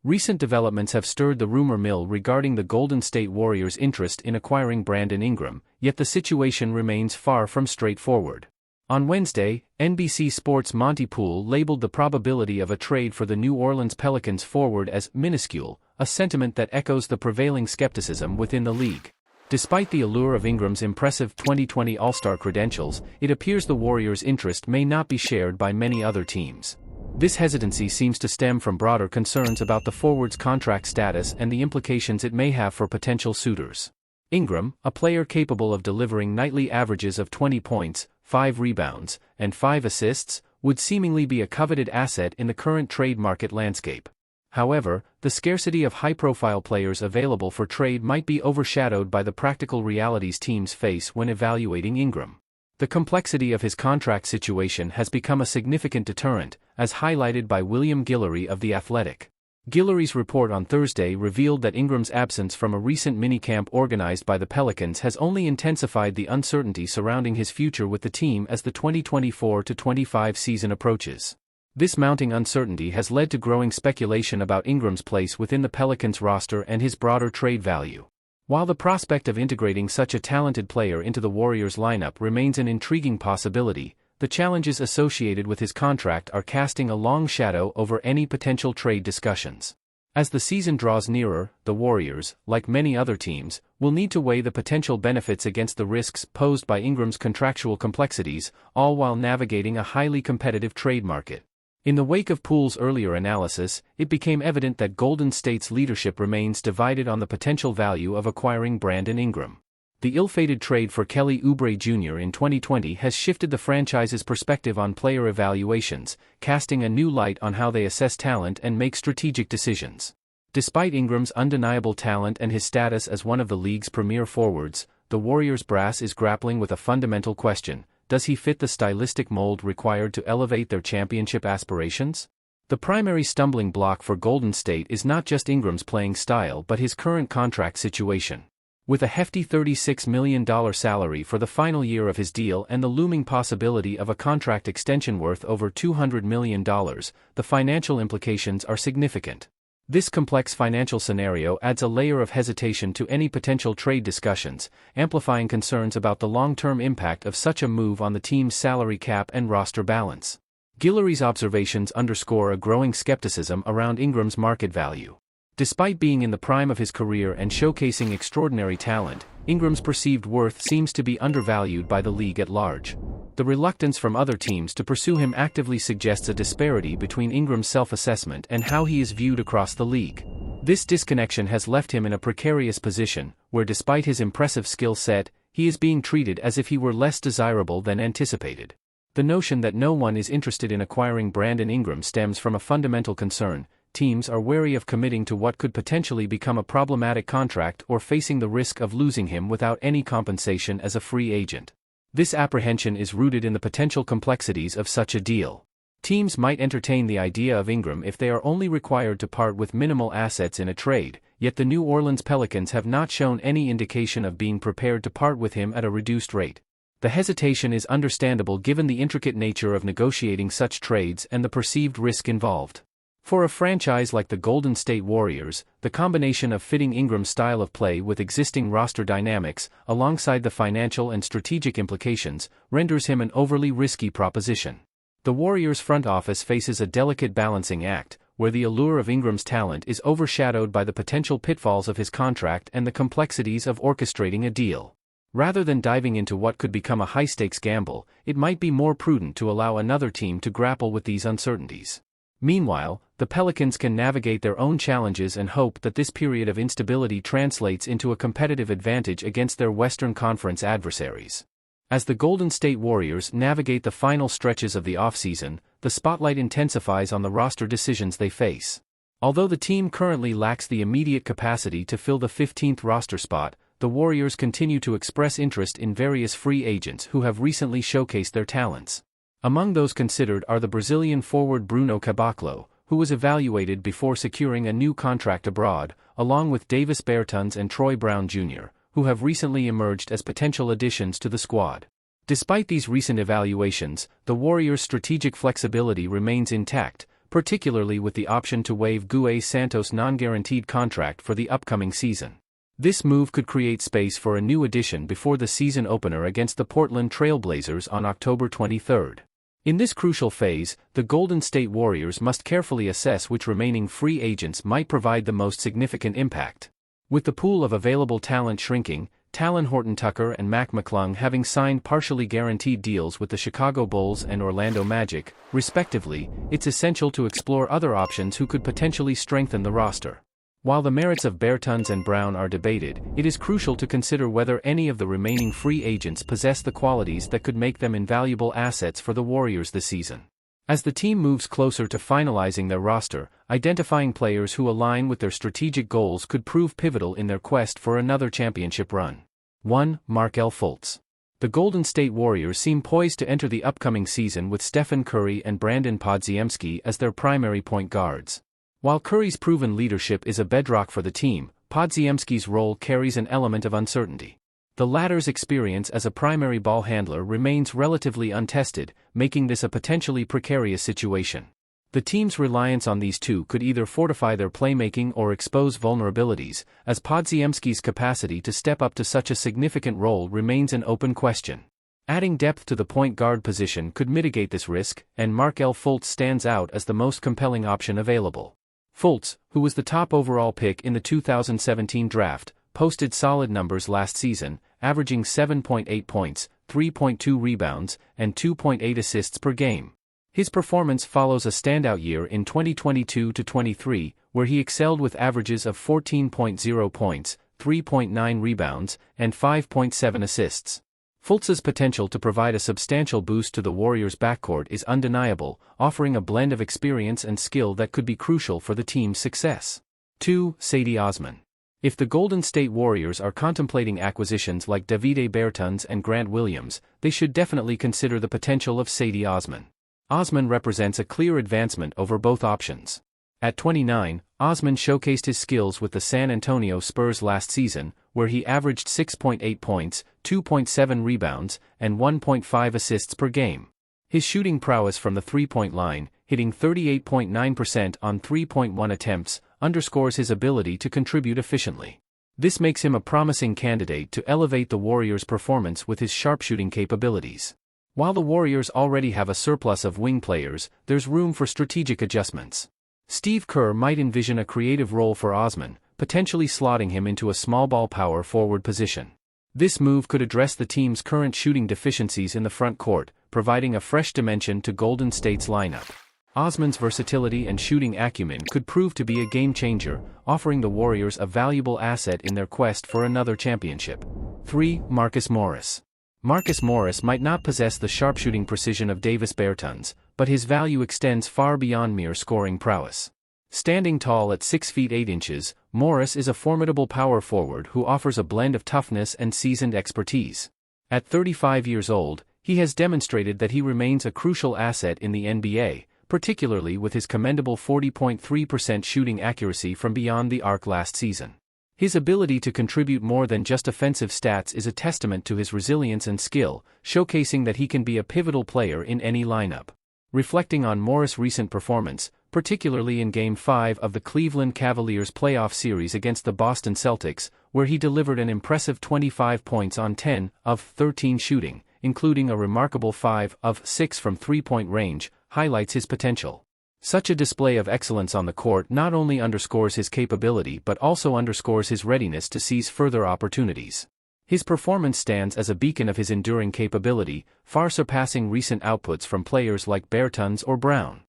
Recent developments have stirred the rumor mill regarding the Golden State Warriors' interest in acquiring Brandon Ingram, yet the situation remains far from straightforward. On Wednesday, NBC Sports' Monty Poole labeled the probability of a trade for the New Orleans Pelicans forward as minuscule, a sentiment that echoes the prevailing skepticism within the league. Despite the allure of Ingram's impressive 2020 All-Star credentials, it appears the Warriors' interest may not be shared by many other teams. This hesitancy seems to stem from broader concerns about the forward's contract status and the implications it may have for potential suitors. Ingram, a player capable of delivering nightly averages of 20 points, 5 rebounds, and 5 assists, would seemingly be a coveted asset in the current trade market landscape. However, the scarcity of high-profile players available for trade might be overshadowed by the practical realities teams face when evaluating Ingram. The complexity of his contract situation has become a significant deterrent, as highlighted by William Guillory of The Athletic. Guillory's report on Thursday revealed that Ingram's absence from a recent minicamp organized by the Pelicans has only intensified the uncertainty surrounding his future with the team as the 2024-25 season approaches. This mounting uncertainty has led to growing speculation about Ingram's place within the Pelicans roster and his broader trade value. While the prospect of integrating such a talented player into the Warriors lineup remains an intriguing possibility, the challenges associated with his contract are casting a long shadow over any potential trade discussions. As the season draws nearer, the Warriors, like many other teams, will need to weigh the potential benefits against the risks posed by Ingram's contractual complexities, all while navigating a highly competitive trade market. In the wake of Poole's earlier analysis, it became evident that Golden State's leadership remains divided on the potential value of acquiring Brandon Ingram. The ill-fated trade for Kelly Oubre Jr. in 2020 has shifted the franchise's perspective on player evaluations, casting a new light on how they assess talent and make strategic decisions. Despite Ingram's undeniable talent and his status as one of the league's premier forwards, the Warriors brass is grappling with a fundamental question: does he fit the stylistic mold required to elevate their championship aspirations? The primary stumbling block for Golden State is not just Ingram's playing style but his current contract situation. With a hefty $36 million salary for the final year of his deal and the looming possibility of a contract extension worth over $200 million, the financial implications are significant. This complex financial scenario adds a layer of hesitation to any potential trade discussions, amplifying concerns about the long-term impact of such a move on the team's salary cap and roster balance. Guillory's observations underscore a growing skepticism around Ingram's market value. Despite being in the prime of his career and showcasing extraordinary talent, Ingram's perceived worth seems to be undervalued by the league at large. The reluctance from other teams to pursue him actively suggests a disparity between Ingram's self-assessment and how he is viewed across the league. This disconnection has left him in a precarious position, where despite his impressive skill set, he is being treated as if he were less desirable than anticipated. The notion that no one is interested in acquiring Brandon Ingram stems from a fundamental concern: teams are wary of committing to what could potentially become a problematic contract or facing the risk of losing him without any compensation as a free agent. This apprehension is rooted in the potential complexities of such a deal. Teams might entertain the idea of Ingram if they are only required to part with minimal assets in a trade, yet the New Orleans Pelicans have not shown any indication of being prepared to part with him at a reduced rate. The hesitation is understandable given the intricate nature of negotiating such trades and the perceived risk involved. For a franchise like the Golden State Warriors, the combination of fitting Ingram's style of play with existing roster dynamics, alongside the financial and strategic implications, renders him an overly risky proposition. The Warriors' front office faces a delicate balancing act, where the allure of Ingram's talent is overshadowed by the potential pitfalls of his contract and the complexities of orchestrating a deal. Rather than diving into what could become a high-stakes gamble, it might be more prudent to allow another team to grapple with these uncertainties. Meanwhile, the Pelicans can navigate their own challenges and hope that this period of instability translates into a competitive advantage against their Western Conference adversaries. As the Golden State Warriors navigate the final stretches of the offseason, the spotlight intensifies on the roster decisions they face. Although the team currently lacks the immediate capacity to fill the 15th roster spot, the Warriors continue to express interest in various free agents who have recently showcased their talents. Among those considered are the Brazilian forward Bruno Caboclo, who was evaluated before securing a new contract abroad, along with Davis Bertans and Troy Brown Jr., who have recently emerged as potential additions to the squad. Despite these recent evaluations, the Warriors' strategic flexibility remains intact, particularly with the option to waive Gue Santos' non-guaranteed contract for the upcoming season. This move could create space for a new addition before the season opener against the Portland Trail Blazers on October 23. In this crucial phase, the Golden State Warriors must carefully assess which remaining free agents might provide the most significant impact. With the pool of available talent shrinking, Talen Horton-Tucker and Mac McClung having signed partially guaranteed deals with the Chicago Bulls and Orlando Magic, respectively, it's essential to explore other options who could potentially strengthen the roster. While the merits of Bertans and Brown are debated, it is crucial to consider whether any of the remaining free agents possess the qualities that could make them invaluable assets for the Warriors this season. As the team moves closer to finalizing their roster, identifying players who align with their strategic goals could prove pivotal in their quest for another championship run. 1. Markelle Fultz. The Golden State Warriors seem poised to enter the upcoming season with Stephen Curry and Brandon Podziemski as their primary point guards. While Curry's proven leadership is a bedrock for the team, Podziemski's role carries an element of uncertainty. The latter's experience as a primary ball handler remains relatively untested, making this a potentially precarious situation. The team's reliance on these two could either fortify their playmaking or expose vulnerabilities, as Podziemski's capacity to step up to such a significant role remains an open question. Adding depth to the point guard position could mitigate this risk, and Markelle Fultz stands out as the most compelling option available. Fultz, who was the top overall pick in the 2017 draft, posted solid numbers last season, averaging 7.8 points, 3.2 rebounds, and 2.8 assists per game. His performance follows a standout year in 2022-23, where he excelled with averages of 14.0 points, 3.9 rebounds, and 5.7 assists. Fultz's potential to provide a substantial boost to the Warriors' backcourt is undeniable, offering a blend of experience and skill that could be crucial for the team's success. 2. Sadie Osman. If the Golden State Warriors are contemplating acquisitions like Davide Bertans and Grant Williams, they should definitely consider the potential of Sadie Osman. Osman represents a clear advancement over both options. At 29, Osman showcased his skills with the San Antonio Spurs last season, where he averaged 6.8 points, 2.7 rebounds, and 1.5 assists per game. His shooting prowess from the three-point line, hitting 38.9% on 3.1 attempts, underscores his ability to contribute efficiently. This makes him a promising candidate to elevate the Warriors' performance with his sharpshooting capabilities. While the Warriors already have a surplus of wing players, there's room for strategic adjustments. Steve Kerr might envision a creative role for Osman, potentially slotting him into a small ball power forward position. This move could address the team's current shooting deficiencies in the front court, providing a fresh dimension to Golden State's lineup. Osman's versatility and shooting acumen could prove to be a game-changer, offering the Warriors a valuable asset in their quest for another championship. 3. Marcus Morris. Marcus Morris might not possess the sharpshooting precision of Davis Bertans, but his value extends far beyond mere scoring prowess. Standing tall at 6 feet 8 inches, Morris is a formidable power forward who offers a blend of toughness and seasoned expertise. At 35 years old, he has demonstrated that he remains a crucial asset in the NBA, particularly with his commendable 40.3% shooting accuracy from beyond the arc last season. His ability to contribute more than just offensive stats is a testament to his resilience and skill, showcasing that he can be a pivotal player in any lineup. Reflecting on Morris' recent performance, particularly in Game 5 of the Cleveland Cavaliers playoff series against the Boston Celtics, where he delivered an impressive 25 points on 10 of 13 shooting, including a remarkable 5 of 6 from three-point range, highlights his potential. Such a display of excellence on the court not only underscores his capability but also underscores his readiness to seize further opportunities. His performance stands as a beacon of his enduring capability, far surpassing recent outputs from players like Bertans or Brown.